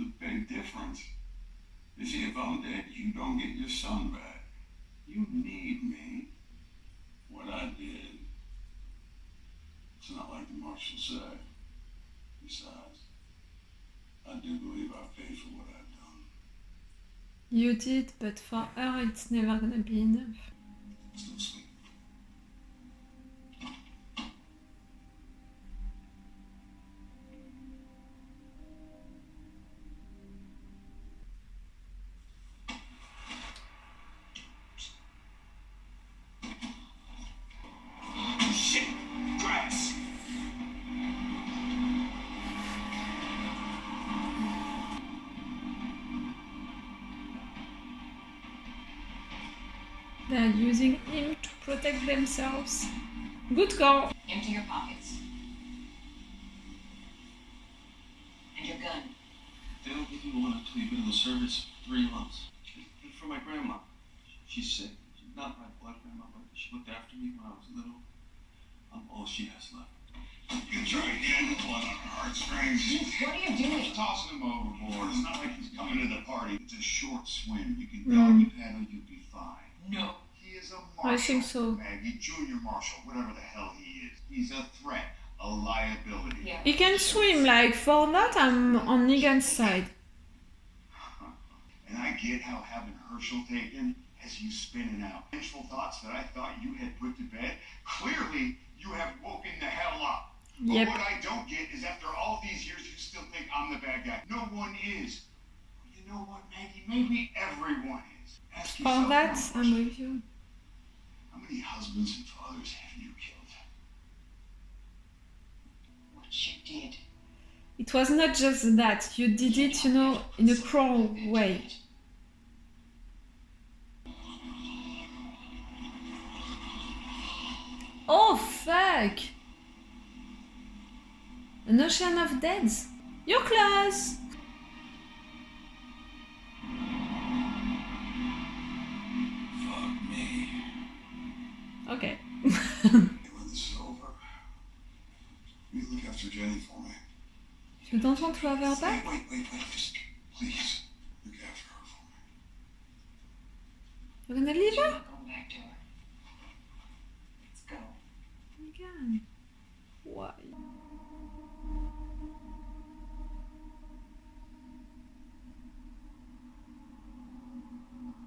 the big difference. You see, if I'm dead, you don't get your son back. You need me. What I did, it's not like the marshal said. Besides, I do believe I paid for what I've done. You did, but for her it's never gonna be enough. Still sleep. Shit! Grass! They're using him to protect themselves. Good call. Empty your pockets. And your gun. They don't give you one until you've been in the service 3 months. And for my grandma. She's sick. She's not my blood grandma, but she looked after me when I was little. I'm all she has left. You try again, blood on her heartstrings. Jeez, what are you doing? Just tossing him overboard. It's not like he's coming to the party. It's a short swim. You can doggy paddle, you'll be fine. No. He is a marshal. I think so. Maggie, junior marshal, whatever the hell he is. He's a threat, a liability. Yeah. He can swim, like, for that I'm on Negan's side. And I get how having Herschel taken has you spinning out vengeful thoughts that I thought you had put to bed. Clearly, you have woken the hell up. But Yep. what I don't get is after all these years, you still think I'm the bad guy. No one is. Well, you know what, Maggie? Maybe everyone is. Ask For yourself that one I'm with you. How many husbands and fathers have you killed? What you did. It was not just that, you did it, you know, in a cruel way. Oh fuck! An ocean of deads. You're close! Fuck me. Okay. Hey, when this is over, you look after Jenny for me. You don't want to have her back? Wait. Just please look after her for me. You're gonna leave You're her? not going back to her. Let's go. Again. Why?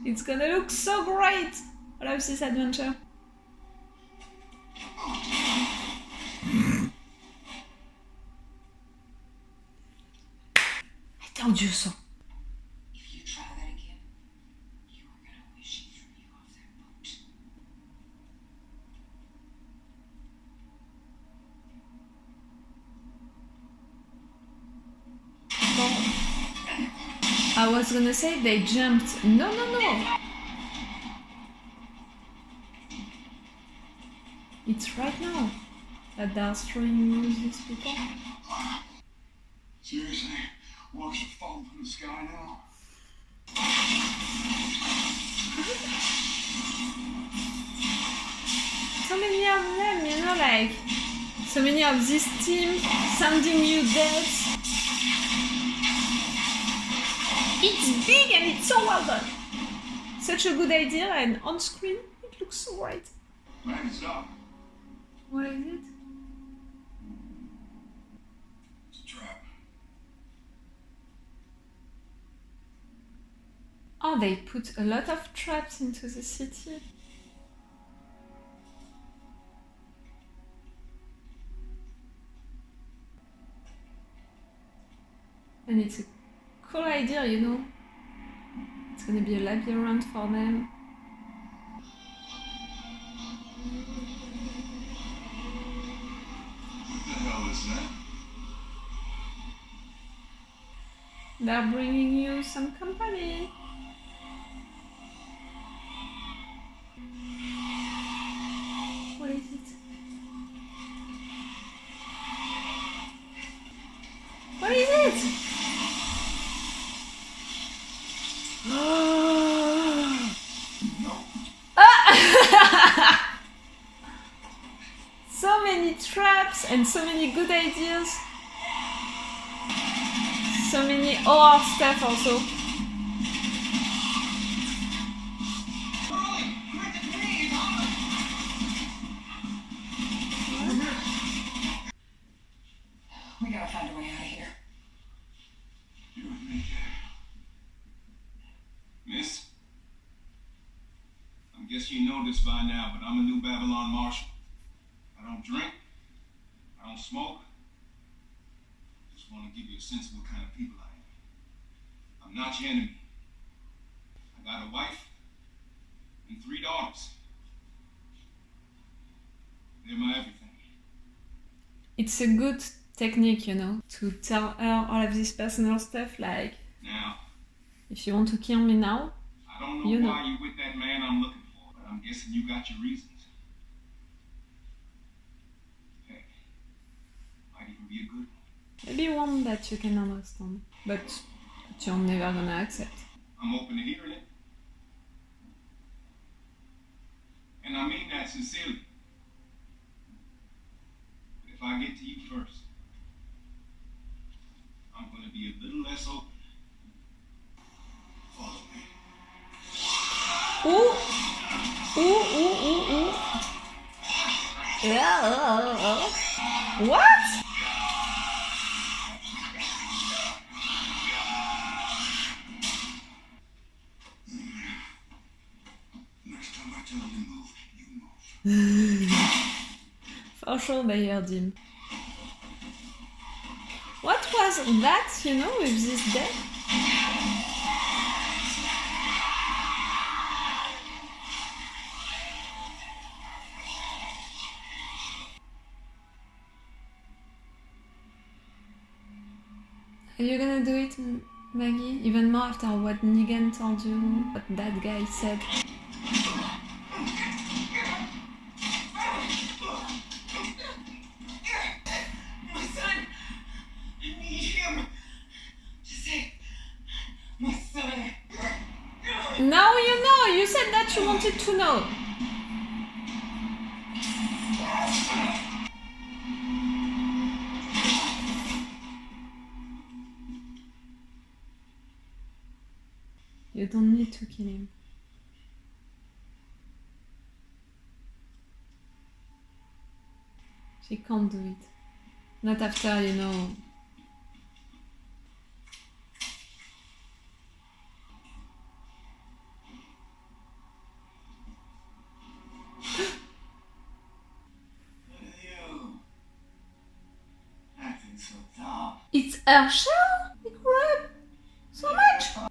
It's gonna look so great! I love this adventure. I told you so. If you try that again, you are gonna wish he threw you off that boat. I was gonna say they jumped. No. It's right now that they're throwing these people. Seriously? Rocks are falling from the sky now? So many of them, you know, like so many of this team sending you deaths. It's big and it's so well done. Such a good idea, and on screen it looks so right. Man, stop. What is it? It's a trap. Oh, they put a lot of traps into the city. And it's a cool idea, you know. It's gonna be a labyrinth for them. What the hell is that? They're bringing you some company. What is it? What is it? So many traps and so many good ideas. so many horror stuff also. We gotta find a way out of here. You and me, Miss, I guess you know this by now, but I'm a new Babylon Marshal. I don't drink. I don't smoke. Just want to give you a sense of what kind of people I am. I'm not your enemy. I got a wife and 3 daughters. They're my everything. It's a good technique, you know, to tell her all of this personal stuff, like, Now, if you want to kill me now, I don't know you know. why you're with that man I'm looking for, but I'm guessing you got your reasons. Heck, might even be a good one. Maybe one that you can understand, but you're never gonna accept. I'm open to hearing it. And I mean that sincerely. But if I get to you first, I'm going to be a little less open. Follow me. Ooh! Ooh, ooh, ooh, ooh. What? Next time I tell you to move, you move. For sure they heard him. What was that, you know, with this death? Are you gonna do it, Maggie? Even more after what Negan told you, what that guy said? My son! I need him to save my son. Now you know! You said that you wanted to know! You don't need to kill him. She can't do it. Not after, you know. Look at you. Acting so dumb. It's her show? It crap! So much! Tell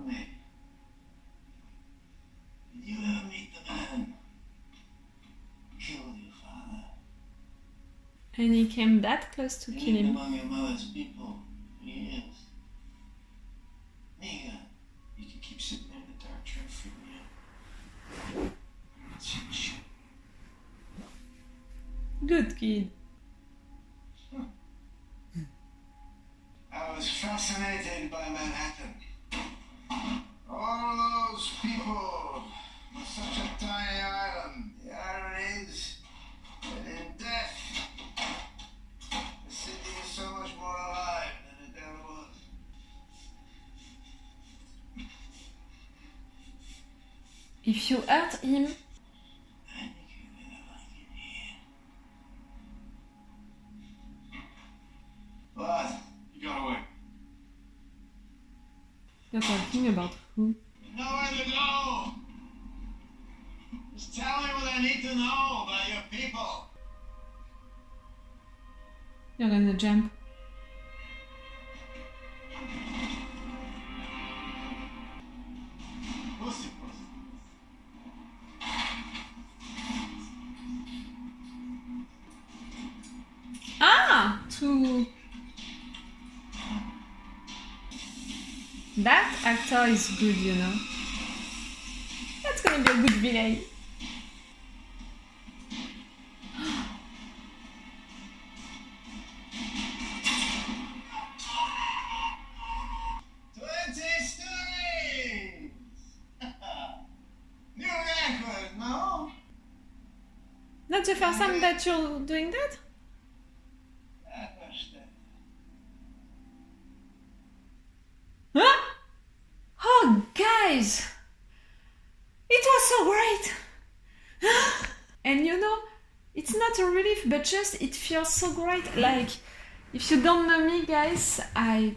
me. Did you ever meet the man who killed your father? And he came that close to He kill lived him. among your mother's people for years. Negan. You can keep sitting there in the dark trying to figure me out. I'm not seeing shit. Good kid. I was fascinated by Manhattan. All of those people on such a tiny island. The irony is that in death, the city is so much more alive than it ever was. If you hurt him, I think you're gonna like it here. What? You got away. you're talking about who? Nowhere to go. Just tell me what I need to know about your people. You're gonna jump. Pussy. Ah! To... That actor is good, you know. That's gonna be a good villain. Not the first time that you're doing that? so great! And you know, it's not a relief, but just it feels so great. Like, if you don't know me, guys, I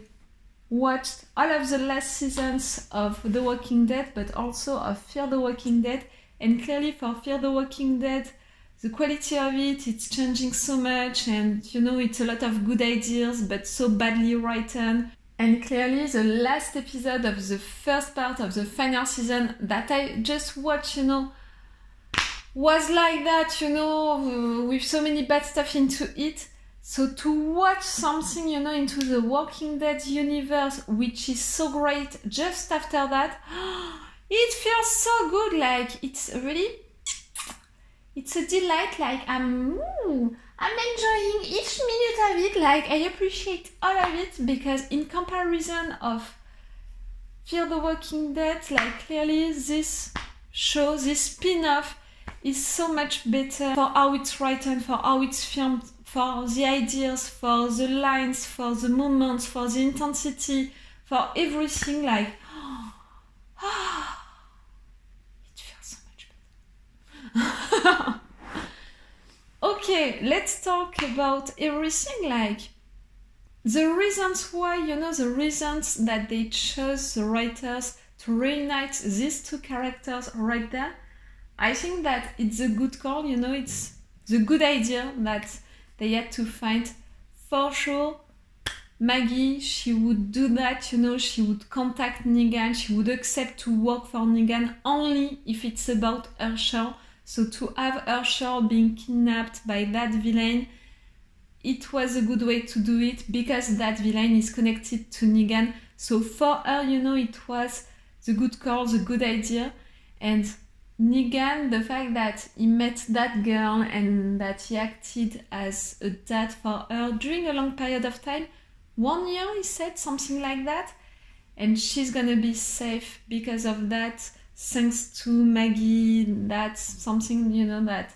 watched all of the last seasons of The Walking Dead, but also of Fear the Walking Dead. And clearly for Fear the Walking Dead, the quality of it's changing so much, and you know, it's a lot of good ideas, but so badly written. And clearly the last episode of the first part of the final season that I just watched, you know, was like that, you know, with so many bad stuff into it. So to watch something, you know, into the Walking Dead universe, which is so great, just after that, it feels so good. Like, it's really, it's a delight. Like, I'm enjoying each minute of it. Like, I appreciate all of it, because in comparison of Fear the Walking Dead, like, clearly this show, this spin-off, is so much better for how it's written, for how it's filmed, for the ideas, for the lines, for the moments, for the intensity, for everything. Like, it feels so much better. Okay, let's talk about everything. Like, the reasons why, you know, the reasons that they chose the writers to reunite these two characters right there. I think that it's a good call, you know, it's the good idea that they had to find. For sure, Maggie, she would do that, you know, she would contact Negan, she would accept to work for Negan only if it's about Herschel. So to have Herschel being kidnapped by that villain, it was a good way to do it, because that villain is connected to Negan. So for her, you know, it was the good call, the good idea. And Negan, the fact that he met that girl and that he acted as a dad for her during a long period of time, 1 year, he said, something like that, and she's gonna be safe because of that, thanks to Maggie. That's something, you know, that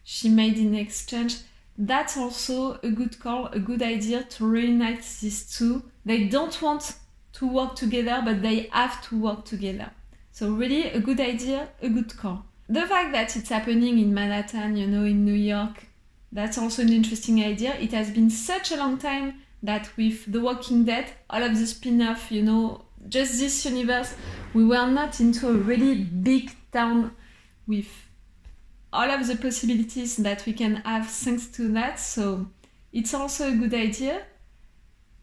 she made in exchange. That's also a good call, a good idea to reunite these two. They don't want to work together, but they have to work together. So really a good idea, a good call. The fact that it's happening in Manhattan, you know, in New York, that's also an interesting idea. It has been such a long time that with The Walking Dead, all of the spin-off, you know, just this universe, we were not into a really big town with all of the possibilities that we can have thanks to that. So it's also a good idea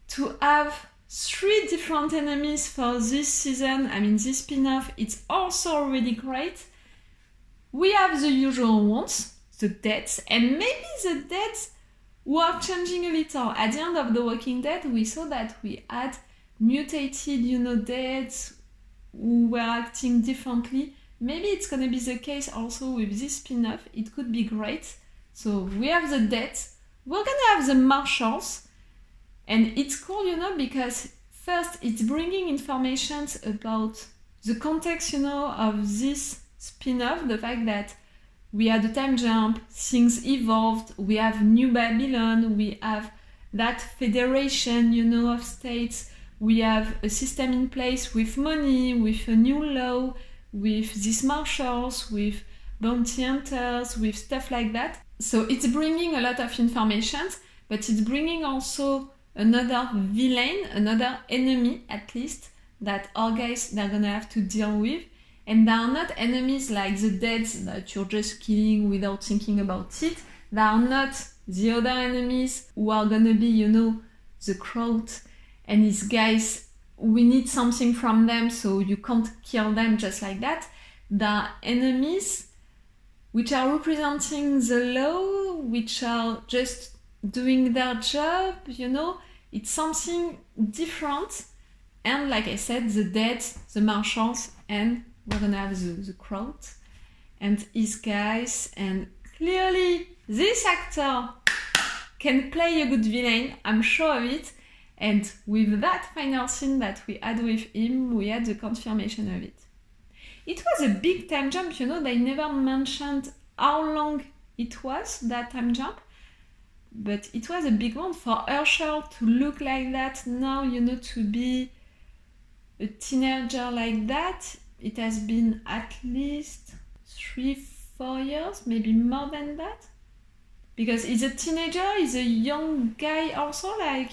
to have 3 different enemies for this season. I mean, this spin-off, it's also really great. We have the usual ones, the deaths, and maybe the deaths were changing a little. At the end of The Walking Dead, we saw that we had mutated, you know, deaths who were acting differently. Maybe it's gonna be the case also with this spin-off. It could be great. So we have the deaths. We're gonna have the marshals. And it's cool, you know, because first it's bringing information about the context, you know, of this spin-off, the fact that we had a time jump, things evolved, we have New Babylon, we have that federation, you know, of states, we have a system in place with money, with a new law, with these marshals, with bounty hunters, with stuff like that. So it's bringing a lot of information, but it's bringing also another villain, another enemy at least, that our guys, they're gonna have to deal with. And they are not enemies like the deads that you're just killing without thinking about it. They are not the other enemies who are gonna be, you know, the crowd and his guys. We need something from them, so you can't kill them just like that. They are enemies which are representing the law, which are just doing their job, you know. It's something different. And like I said, the dead, the marshals, and we're gonna have the crowd and his guys. And clearly this actor can play a good villain, I'm sure of it. And with that final scene that we had with him, we had the confirmation of it. It was a big time jump, you know. They never mentioned how long it was, that time jump. But it was a big one for Herschel to look like that now, you know, to be a teenager like that. it has been at least 3-4 years, maybe more than that. Because he's a teenager, he's a young guy also, like,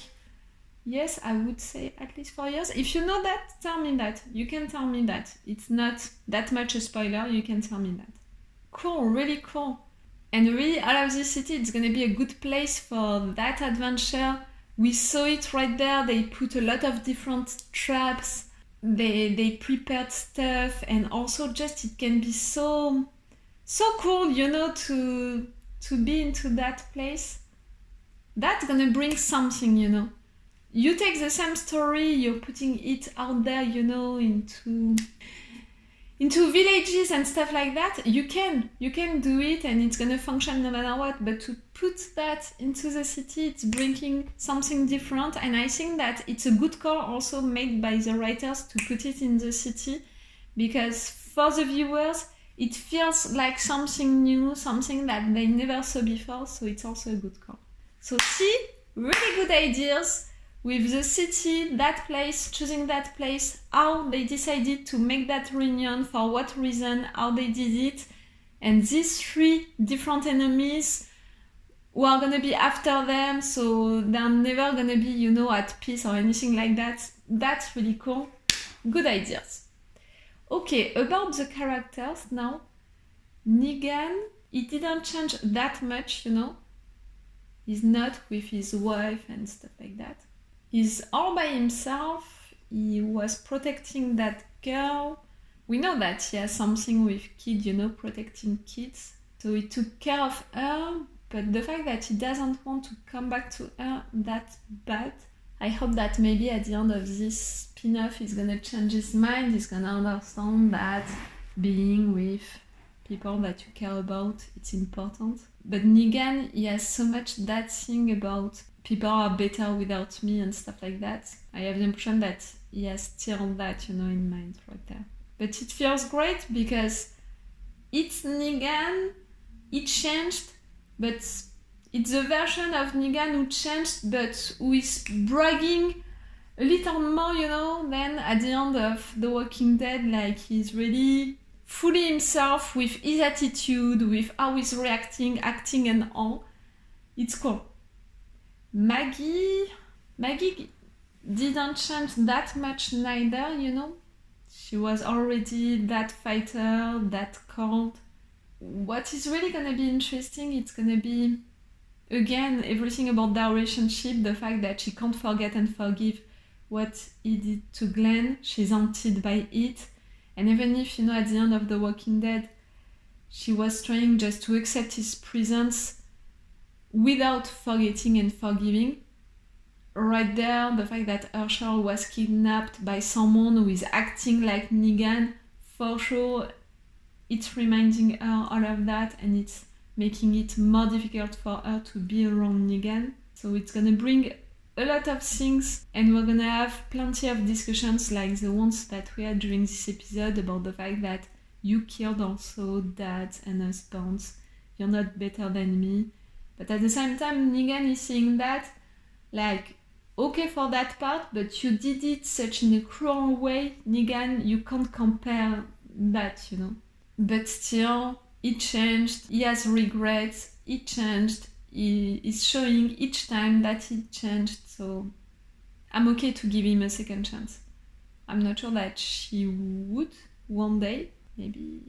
yes, I would say at least 4 years. If you know that, tell me that. You can tell me that. It's not that much a spoiler, you can tell me that. Cool, really cool. And really, I love this city. It's gonna be a good place for that adventure. We saw it right there. They put a lot of different traps. They prepared stuff, and also just it can be so cool, you know, to be into that place. That's gonna bring something, you know. You take the same story, you're putting it out there, you know, into villages and stuff like that. You can do it, and it's gonna function no matter what. But to put that into the city, it's bringing something different, and I think that it's a good call also made by the writers to put it in the city, because for the viewers it feels like something new, something that they never saw before, so it's also a good call. So see, really good ideas with the city, that place, choosing that place, how they decided to make that reunion, for what reason, how they did it, and these 3 different enemies who are gonna be after them, so they're never gonna be, you know, at peace or anything like that. That's really cool. Good ideas. Okay, about the characters now. Negan, he didn't change that much, you know. He's not with his wife and stuff like that. He's all by himself. He was protecting that girl. We know that he has something with kids, you know, protecting kids. So he took care of her, but the fact that he doesn't want to come back to her, that's bad. I hope that maybe at the end of this spin-off he's gonna change his mind, he's gonna understand that being with people that you care about, it's important. But Negan, he has so much that thing about people are better without me and stuff like that. I have the impression that he has still that, you know, in mind right there. But it feels great because it's Negan, it changed, but it's the version of Negan who changed, but who is bragging a little more, you know, than at the end of The Walking Dead. Like, he's really fully himself with his attitude, with how he's reacting, acting and all. It's cool. Maggie didn't change that much neither, you know. She was already that fighter, that cold. What is really gonna be interesting, it's gonna be, again, everything about their relationship, the fact that she can't forget and forgive what he did to Glenn. She's haunted by it. And even if, you know, at the end of The Walking Dead, she was trying just to accept his presence without forgetting and forgiving. Right there, the fact that Herschel was kidnapped by someone who is acting like Negan, for sure, it's reminding her all of that, and it's making it more difficult for her to be around Negan. So it's gonna bring a lot of things, and we're gonna have plenty of discussions like the ones that we had during this episode about the fact that you killed also dads and husbands, you're not better than me. But at the same time, Negan is saying that, like, okay for that part, but you did it such in a cruel way, Negan, you can't compare that, you know. But still, he changed, he has regrets, he changed, he is showing each time that he changed, so I'm okay to give him a second chance. I'm not sure that she would one day, maybe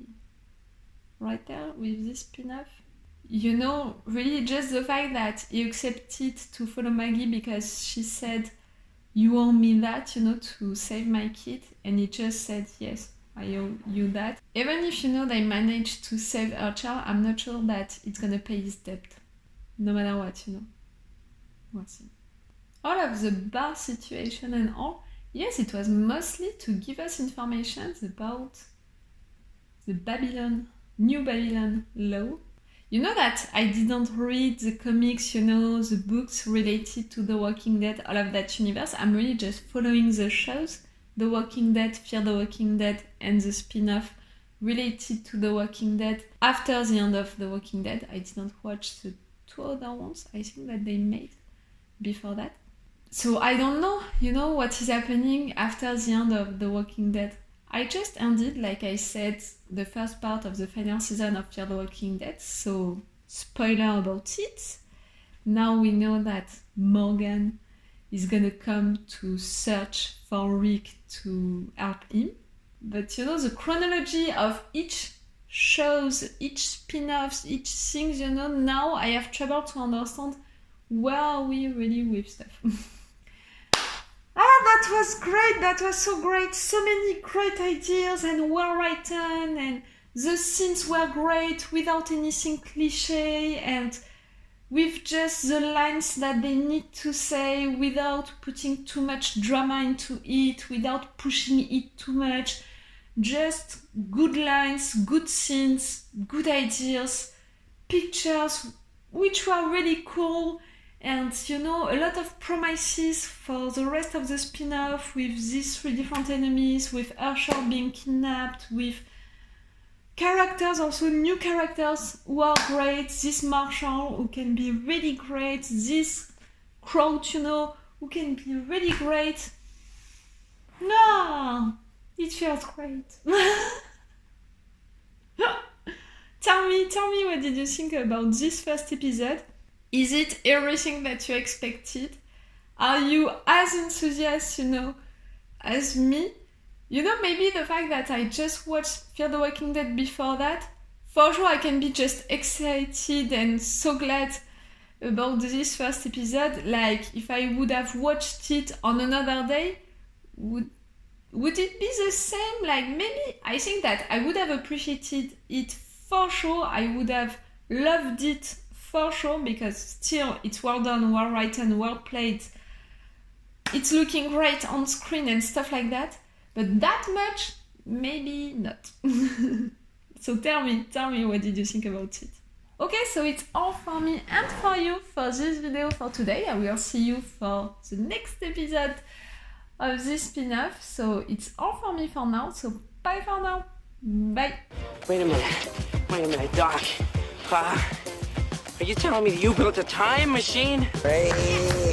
right there with this spin-off. You know, really just the fact that he accepted to follow Maggie because she said, you owe me that, you know, to save my kid, and he just said, yes, I owe you that. Even if, you know, they managed to save her child, I'm not sure that it's gonna pay his debt. No matter what, you know. We'll see. All of the bar situation and all, yes, it was mostly to give us information about the New Babylon law. You know that I didn't read the comics, you know, the books related to The Walking Dead, all of that universe. I'm really just following the shows. The Walking Dead, Fear the Walking Dead, and the spin-off related to The Walking Dead. After the end of The Walking Dead, I didn't watch the 2 other ones, I think, that they made before that. So I don't know, you know, what is happening after the end of The Walking Dead. I just ended, like I said, the first part of the final season of Fear the Walking Dead, so spoiler about it. Now we know that Morgan is gonna come to search for Rick to help him. But you know, the chronology of each shows, each spin-offs, each things, you know, now I have trouble to understand where are we really with stuff. That was great, that was so great, so many great ideas and well written, and the scenes were great without anything cliche and with just the lines that they need to say without putting too much drama into it, without pushing it too much. Just good lines, good scenes, good ideas, pictures which were really cool, and you know, a lot of promises for the rest of the spin-off with these 3 different enemies, with Herschel being kidnapped, with characters, also new characters who are great, this Marshall who can be really great, this Kraut, you know, who can be really great. No! It feels great. Tell me what did you think about this first episode? Is it everything that you expected? Are you as enthusiastic, you know, as me? You know, maybe the fact that I just watched Fear the Walking Dead before that, for sure I can be just excited and so glad about this first episode. Like, if I would have watched it on another day, would it be the same? Like, maybe I think that I would have appreciated it for sure. I would have loved it for sure, because still it's well done, well written, well played. It's looking great on screen and stuff like that. But that much, maybe not. So tell me, what did you think about it? Okay, so it's all for me and for you for this video for today. I will see you for the next episode of this spin-off. So it's all for me for now. So bye for now. Bye. Wait a minute, Doc. Are you telling me that you built a time machine? Crazy.